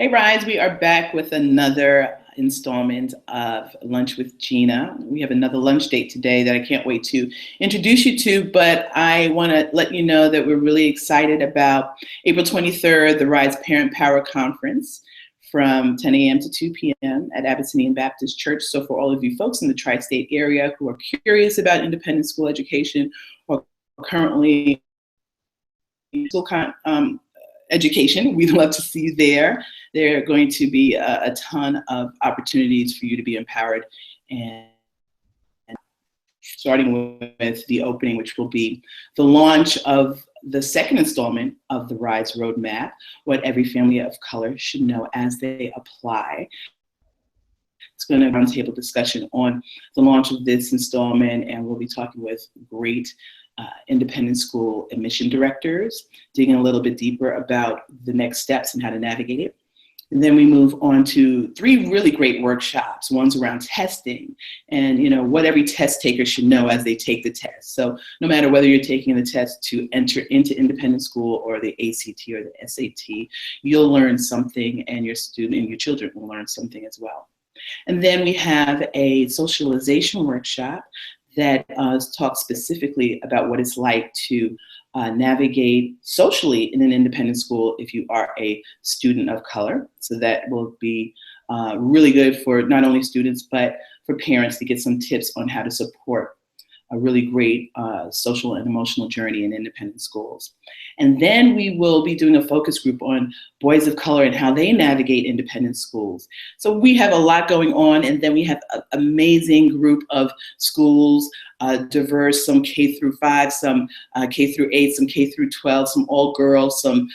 Hey, Rise, we are back with another installment of Lunch with Gina. We have another lunch date today that I can't wait to introduce you to, but I want to let you know that we're really excited about April 23rd, the Rise Parent Power Conference from 10 a.m. to 2 p.m. at Abyssinian Baptist Church. So for all of you folks in the tri-state area who are curious about independent school education or currently school education, we'd love to see you there. There are going to be a ton of opportunities for you to be empowered, and starting with the opening, which will be the launch of the second installment of the RISE Roadmap, what every family of color should know as they apply. It's going to be a roundtable discussion on the launch of this installment, and we'll be talking with great independent school admission directors, digging a little bit deeper about the next steps and how to navigate it. And then we move on to 3 really great workshops. One's around testing and what every test taker should know as they take the test. So no matter whether you're taking the test to enter into independent school or the ACT or the SAT, you'll learn something, and your student and your children will learn something as well. And then we have a socialization workshop that talks specifically about what it's like to navigate socially in an independent school if you are a student of color. So that will be really good for not only students, but for parents to get some tips on how to support a really great social and emotional journey in independent schools. And then we will be doing a focus group on boys of color and how they navigate independent schools. So we have a lot going on, and then we have an amazing group of schools, diverse, some K through 5, some K through 8, some K through 12, some all girls, some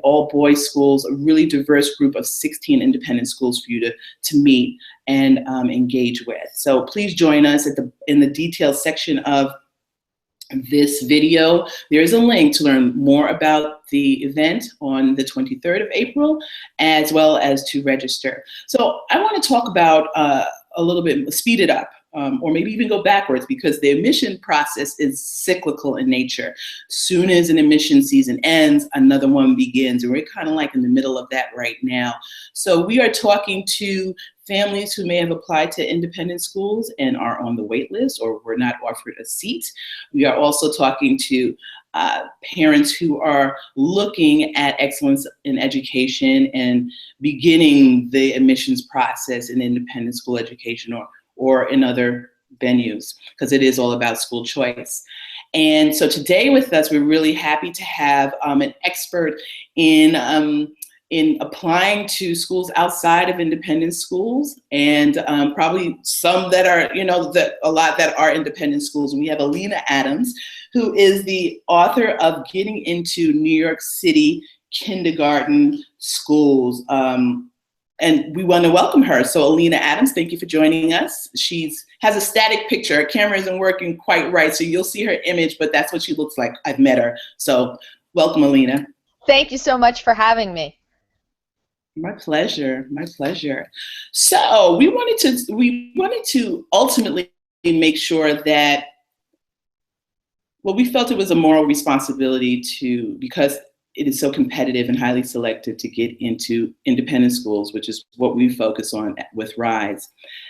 all boys schools, a really diverse group of 16 independent schools for you to meet and engage with. So please join us in the details section of this video. There is a link to learn more about the event on the 23rd of April, as well as to register. So I want to talk about a little bit, speed it up. Or maybe even go backwards, because the admission process is cyclical in nature. Soon as an admission season ends, another one begins, and we're kind of like in the middle of that right now. So we are talking to families who may have applied to independent schools and are on the wait list or were not offered a seat. We are also talking to parents who are looking at excellence in education and beginning the admissions process in independent school education or in other venues, because it is all about school choice. And so today with us, we're really happy to have an expert in applying to schools outside of independent schools, and probably some that are, a lot that are independent schools. And we have Alina Adams, who is the author of Getting into New York City Kindergarten Schools. And we want to welcome her. So Alina Adams, thank you for joining us. She has a static picture. Her camera isn't working quite right, so you'll see her image, but that's what she looks like. I've met her. So welcome, Alina. Thank you so much for having me. My pleasure. My pleasure. So we wanted to ultimately make sure that, well, we felt it was a moral responsibility because it is so competitive and highly selective to get into independent schools, which is what we focus on with RISE,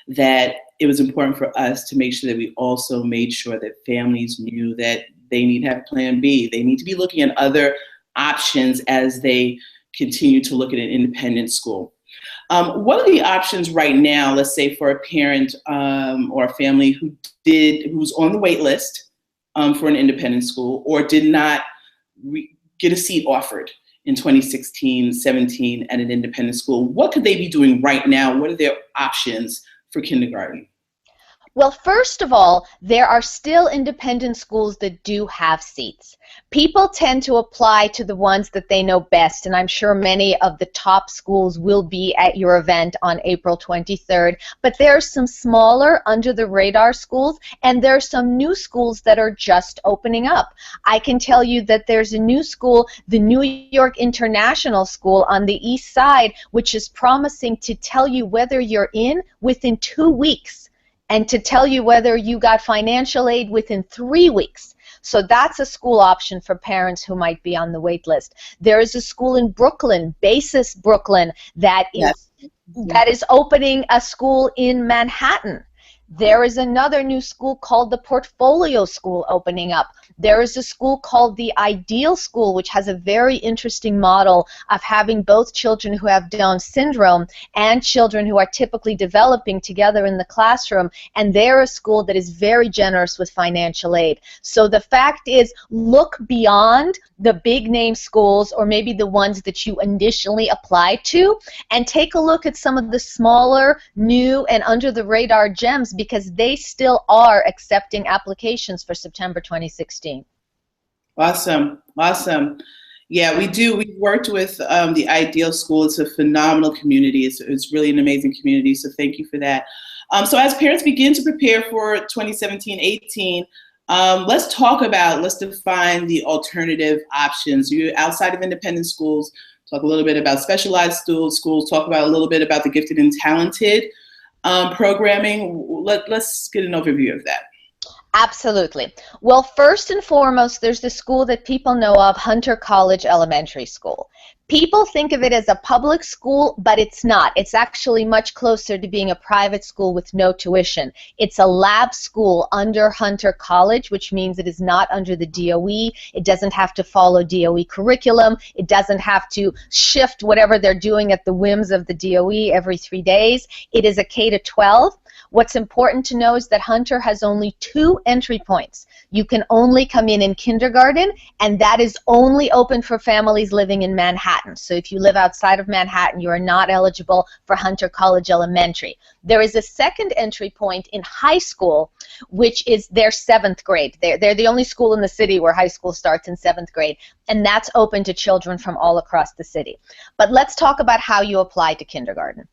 that it was important for us to make sure that we also made sure that families knew that they need to have plan B. They need to be looking at other options as they continue to look at an independent school. What are the options right now, let's say for a parent or a family who's on the wait list for an independent school or did not get a seat offered in 2016-17 at an independent school? What could they be doing right now? What are their options for kindergarten? Well, first of all, there are still independent schools that do have seats. People tend to apply to the ones that they know best, and I'm sure many of the top schools will be at your event on April 23rd, but there are some smaller, under-the-radar schools, and there are some new schools that are just opening up. I can tell you that there's a new school, the New York International School on the east side, which is promising to tell you whether you're in within 2 weeks, and to tell you whether you got financial aid within 3 weeks. So that's a school option for parents who might be on the wait list. There is a school in Brooklyn, Basis Brooklyn, that is opening a school in Manhattan. There is another new school called the Portfolio School opening up. There is a school called the Ideal School, which has a very interesting model of having both children who have Down syndrome and children who are typically developing together in the classroom, and they're a school that is very generous with financial aid. So the fact is, look beyond the big name schools, or maybe the ones that you initially applied to, and take a look at some of the smaller, new, and under the radar gems, because they still are accepting applications for September 2016. Awesome, awesome. Yeah, we do. We've worked with the Ideal School. It's a phenomenal community. It's really an amazing community, so thank you for that. So as parents begin to prepare for 2017-18, let's define the alternative options. You outside of independent schools, talk a little bit about specialized schools, talk about a little bit about the gifted and talented programming. Let's get an overview of that. Absolutely. Well, first and foremost, there's the school that people know of, Hunter College Elementary School. People think of it as a public school, but it's not. It's actually much closer to being a private school with no tuition. It's a lab school under Hunter College, which means it is not under the DOE. It doesn't have to follow DOE curriculum. It doesn't have to shift whatever they're doing at the whims of the DOE every 3 days. It is a K-12. What's important to know is that Hunter has only 2 entry points. You can only come in kindergarten, and that is only open for families living in Manhattan. So if you live outside of Manhattan, you are not eligible for Hunter College Elementary. There is a second entry point in high school, which is their 7th grade. They're the only school in the city where high school starts in 7th grade, and that's open to children from all across the city. But let's talk about how you apply to kindergarten.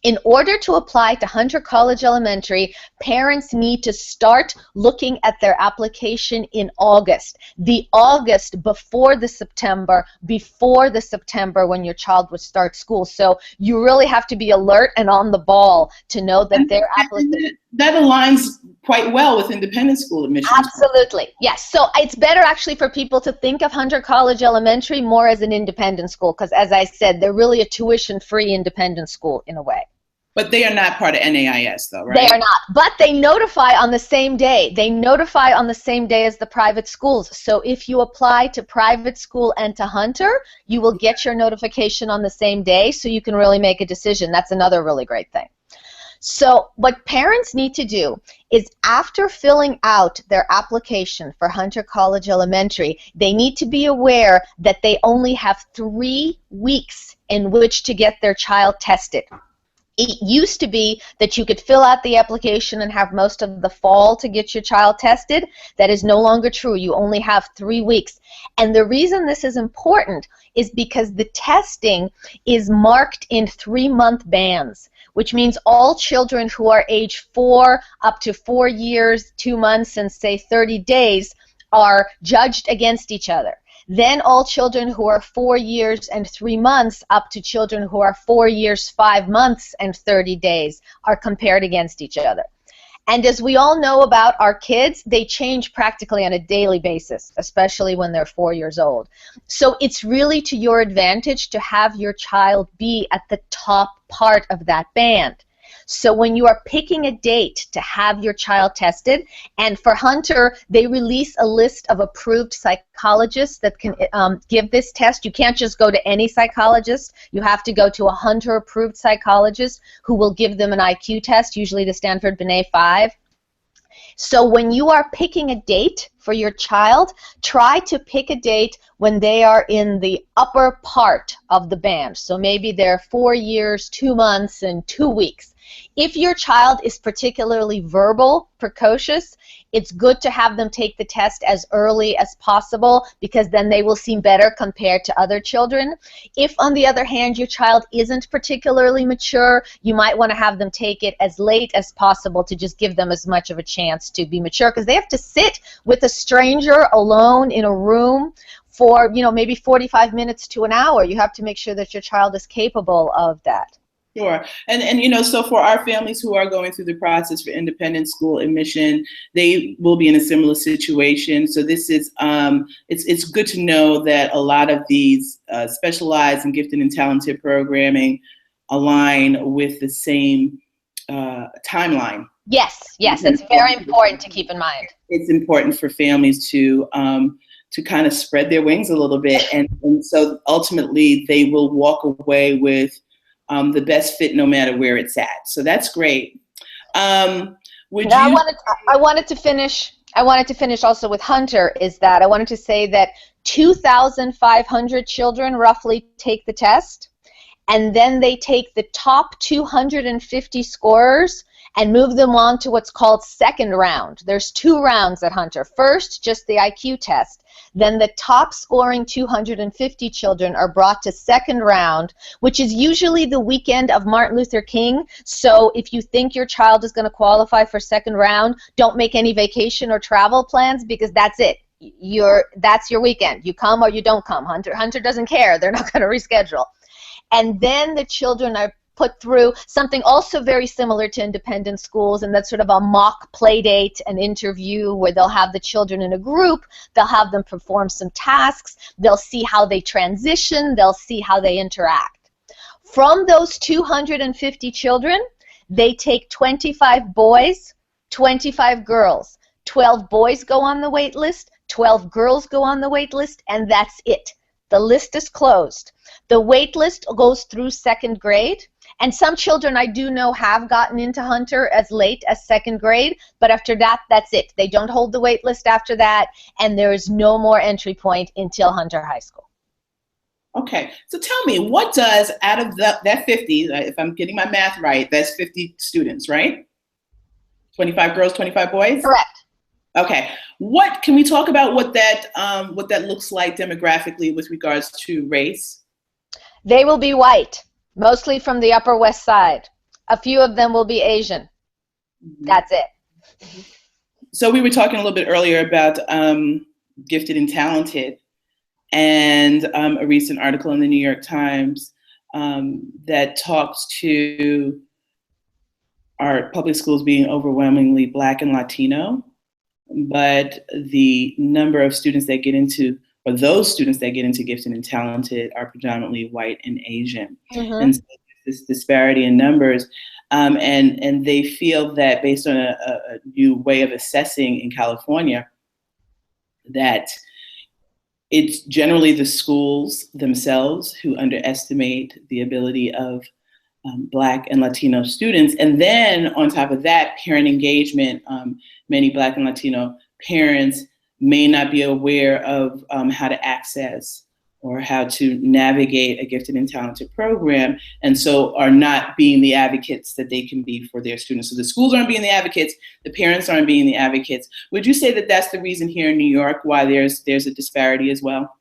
In order to apply to Hunter College Elementary, parents need to start looking at their application in August. The August before the September when your child would start school. So you really have to be alert and on the ball to know that their application... That aligns quite well with independent school admissions. Absolutely, yes. So it's better actually for people to think of Hunter College Elementary more as an independent school, because as I said, they're really a tuition-free independent school in a way. But they are not part of NAIS, though, right? They are not, but they notify on the same day. They notify on the same day as the private schools. So if you apply to private school and to Hunter, you will get your notification on the same day, so you can really make a decision. That's another really great thing. So what parents need to do is, after filling out their application for Hunter College Elementary, they need to be aware that they only have 3 weeks in which to get their child tested. It used to be that you could fill out the application and have most of the fall to get your child tested. That is no longer true. You only have 3 weeks. And the reason this is important is because the testing is marked in 3-month bands, which means all children who are age 4 up to 4 years, 2 months, and say 30 days are judged against each other. Then all children who are 4 years and 3 months up to children who are 4 years, 5 months, and 30 days are compared against each other. And as we all know about our kids, they change practically on a daily basis, especially when they're 4 years old. So it's really to your advantage to have your child be at the top part of that band. So when you are picking a date to have your child tested, and for Hunter, they release a list of approved psychologists that can give this test. You can't just go to any psychologist. You have to go to a Hunter-approved psychologist who will give them an IQ test, usually the Stanford Binet 5. So when you are picking a date for your child, try to pick a date when they are in the upper part of the band. So maybe they're 4 years, 2 months, and 2 weeks. If your child is particularly verbal, precocious, it's good to have them take the test as early as possible, because then they will seem better compared to other children. If, on the other hand, your child isn't particularly mature, you might want to have them take it as late as possible to just give them as much of a chance to be mature, because they have to sit with a stranger alone in a room for, maybe 45 minutes to an hour. You have to make sure that your child is capable of that. Sure. And so for our families who are going through the process for independent school admission, they will be in a similar situation. So this is it's good to know that a lot of these specialized and gifted and talented programming align with the same timeline. Yes, it's very important to keep in mind. It's important for families to kind of spread their wings a little bit, and so ultimately they will walk away with the best fit no matter where it's at. So that's great. I wanted to finish also with Hunter, is that I wanted to say that 2,500 children roughly take the test, and then they take the top 250 scorers and move them on to what's called second round. There's 2 rounds at Hunter. First, just the IQ test. Then the top scoring 250 children are brought to second round, which is usually the weekend of Martin Luther King. So if you think your child is going to qualify for second round, don't make any vacation or travel plans, because that's it. That's your weekend. You come or you don't come. Hunter doesn't care. They're not going to reschedule. And then the children are put through something also very similar to independent schools, and that's sort of a mock play date, an interview where they'll have the children in a group, they'll have them perform some tasks, they'll see how they transition, they'll see how they interact. From those 250 children, they take 25 boys, 25 girls. 12 boys go on the wait list, 12 girls go on the wait list, and that's it. The list is closed. The wait list goes through second grade, and some children I do know have gotten into Hunter as late as second grade, but after that, that's it. They don't hold the wait list after that, and there is no more entry point until Hunter High School. Okay, so tell me, what does, out of that 50, if I'm getting my math right, that's 50 students, right? 25 girls, 25 boys? Correct. Okay, what can we talk about what that looks like demographically with regards to race? They will be white, mostly from the Upper West Side. A few of them will be Asian. That's it. So we were talking a little bit earlier about gifted and talented, and a recent article in the New York Times that talks to our public schools being overwhelmingly Black and Latino, but the number of students that get into, or those students that get into gifted and talented, are predominantly white and Asian. And so this disparity in numbers, and they feel that based on a new way of assessing in California, that it's generally the schools themselves who underestimate the ability of Black and Latino students. And then on top of that, parent engagement. Many Black and Latino parents may not be aware of how to access or how to navigate a gifted and talented program, and so are not being the advocates that they can be for their students. So the schools aren't being the advocates, the parents aren't being the advocates. Would you say that that's the reason here in New York why there's a disparity as well?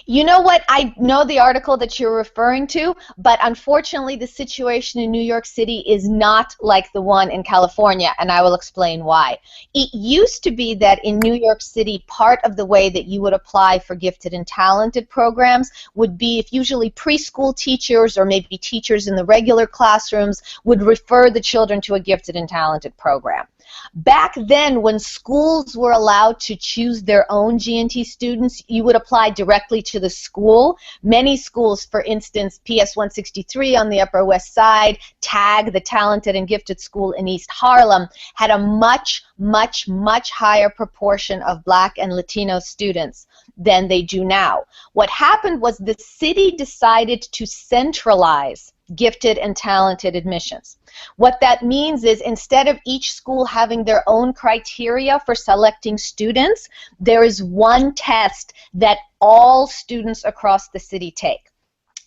You know what? I know the article that you're referring to, but unfortunately the situation in New York City is not like the one in California, and I will explain why. It used to be that in New York City, part of the way that you would apply for gifted and talented programs would be if usually preschool teachers or maybe teachers in the regular classrooms would refer the children to a gifted and talented program. Back then, when schools were allowed to choose their own G&T students, you would apply directly to the school. Many schools, for instance, PS 163 on the Upper West Side, TAG, the Talented and Gifted School in East Harlem, had a much higher proportion of Black and Latino students than they do now. What happened was the city decided to centralize gifted and talented admissions. What that means is instead of each school having their own criteria for selecting students, there is one test that all students across the city take.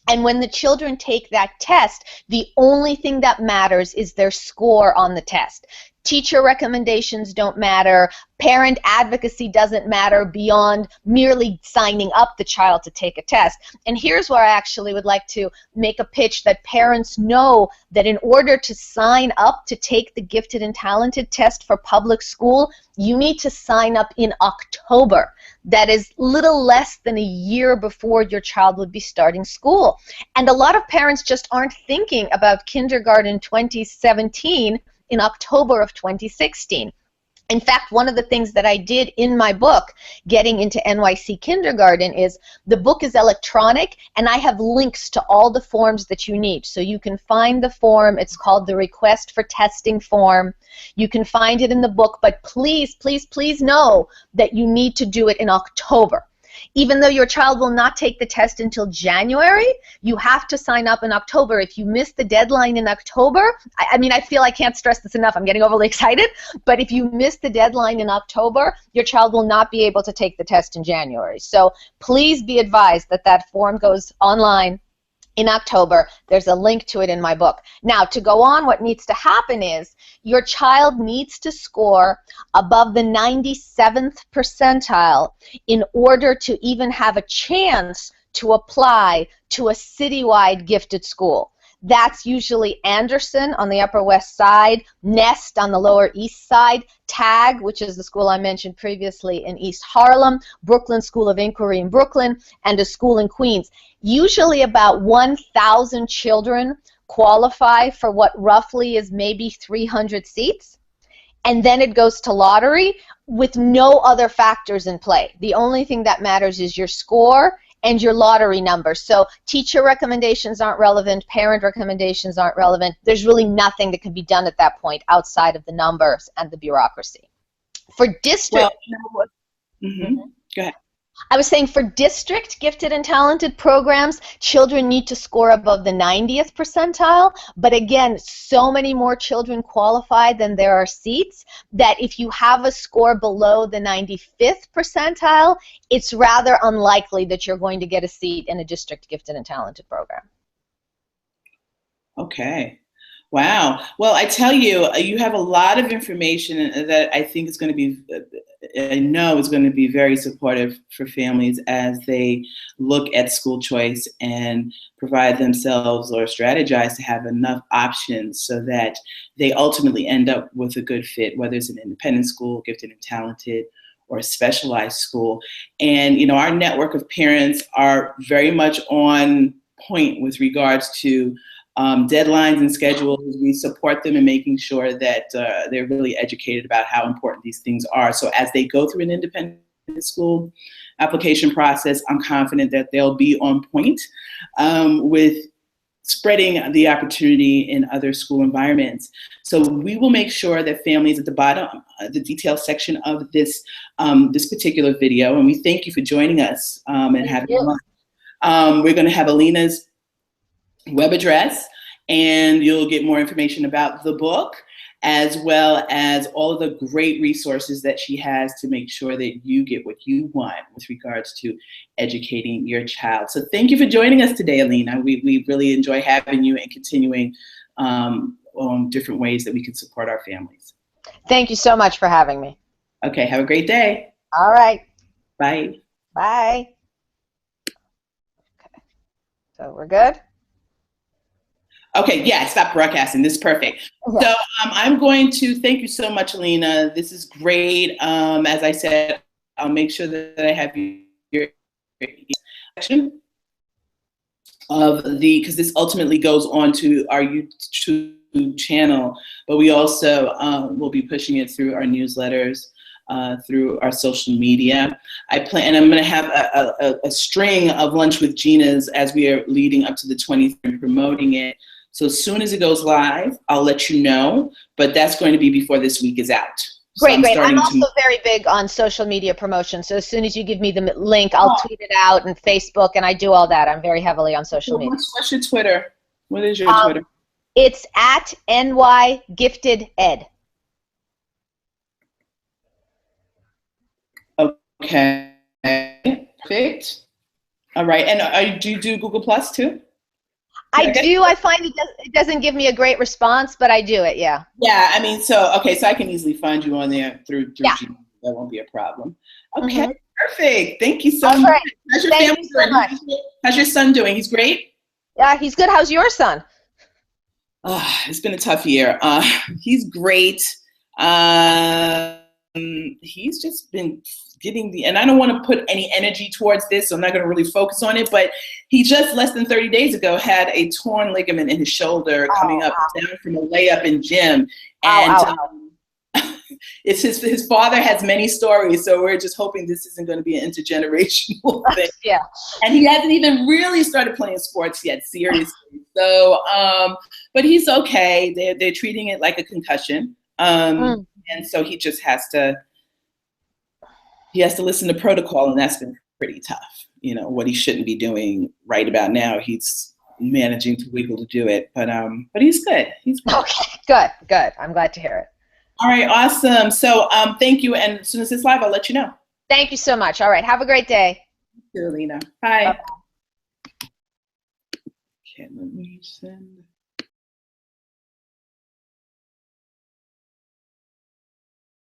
And when the children take that test, the only thing that matters is their score on the test. Teacher recommendations don't matter. Parent advocacy doesn't matter beyond merely signing up the child to take a test. And here's where I actually would like to make a pitch that parents know that in order to sign up to take the gifted and talented test for public school, you need to sign up in October. That is little less than a year before your child would be starting school. And a lot of parents just aren't thinking about kindergarten 2017 in October of 2016. In fact, one of the things that I did in my book, Getting into NYC Kindergarten, is the book is electronic, and I have links to all the forms that you need. So you can find the form. It's called the Request for Testing form. You can find it in the book, but please, please, please know that you need to do it in October. Even though your child will not take the test until January, you have to sign up in October. If you miss the deadline in October, I mean, I feel I can't stress this enough. I'm getting overly excited. But if you miss the deadline in October, your child will not be able to take the test in January. So please be advised that that form goes online in October. There's a link to it in my book. Now, to go on, what needs to happen is your child needs to score above the 97th percentile in order to even have a chance to apply to a citywide gifted school. That's usually Anderson on the Upper West Side, Nest on the Lower East Side, TAG, which is the school I mentioned previously in East Harlem, Brooklyn School of Inquiry in Brooklyn, and a school in Queens. Usually about 1,000 children qualify for what roughly is maybe 300 seats, and then it goes to lottery with no other factors in play. The only thing that matters is your score and your lottery number. So teacher recommendations aren't relevant, parent recommendations aren't relevant. There's really nothing that can be done at that point outside of the numbers and the bureaucracy. For district, Well, you know what? Go ahead. I was saying for district gifted and talented programs, children need to score above the 90th percentile, but again, so many more children qualify than there are seats that if you have a score below the 95th percentile, it's rather unlikely that you're going to get a seat in a district gifted and talented program. Okay. Wow. Well, I tell you, you have a lot of information that I think is going to be, I know is going to be very supportive for families as they look at school choice and provide themselves or strategize to have enough options so that they ultimately end up with a good fit, whether it's an independent school, gifted and talented, or a specialized school. And, you know, our network of parents are very much on point with regards to deadlines and schedules. We support them in making sure that they're really educated about how important these things are. So as they go through an independent school application process, I'm confident that they'll be on point with spreading the opportunity in other school environments. So we will make sure that families at the bottom, the details section of this this particular video, and we thank you for joining us and having fun. We're going to have Alina's web address, and you'll get more information about the book as well as all of the great resources that she has to make sure that you get what you want with regards to educating your child. So thank you for joining us today, Alina. We really enjoy having you and continuing on different ways that we can support our families. Thank you so much for having me. Okay, have a great day. All right. Bye. Bye. Okay. So we're good? Okay, yeah, stop broadcasting. This is perfect. Okay. So I'm going to thank you so much, Alina. This is great. As I said, I'll make sure that I have your section of the, because this ultimately goes on to our YouTube channel, but we also will be pushing it through our newsletters, through our social media. I'm going to have a string of Lunch with Gina's as we are leading up to the 20th and promoting it. So as soon as it goes live, I'll let you know, but that's going to be before this week is out. Great, great. I'm also very big on social media promotion, so as soon as you give me the link, I'll tweet it out and Facebook, and I do all that. I'm very heavily on social media. What's your Twitter? What is your Twitter? It's at NY Gifted Ed. Okay, perfect. All right, and do you do Google Plus too? I do. I find it doesn't give me a great response, but I do it. Yeah. Yeah, I mean, so okay, so I can easily find you on there through Yeah. Gina. That won't be a problem. Okay, Mm-hmm. perfect. Thank you so All much. right. How's your Thank family you so doing? much. How's your son doing? He's great. Yeah, he's good. How's your son? It's been a tough year. He's great. Um, he's just been getting and I don't want to put any energy towards this, so I'm not going to really focus on it, but he just less than 30 days ago had a torn ligament in his shoulder coming up down from a layup in gym. And it's his father has many stories, so we're just hoping this isn't going to be an intergenerational thing. Yeah. And he hasn't even really started playing sports yet, seriously. So, but he's okay. They're treating it like a concussion. And so he just has to listen to protocol, and that's been pretty tough. You know, what he shouldn't be doing right about now, he's managing to wiggle to do it. But he's good. He's good. Okay, good. I'm glad to hear it. All right, awesome. So thank you. And as soon as it's live, I'll let you know. Thank you so much. All right, have a great day. Thank you, Alina. Bye. Bye-bye. Okay, let me send.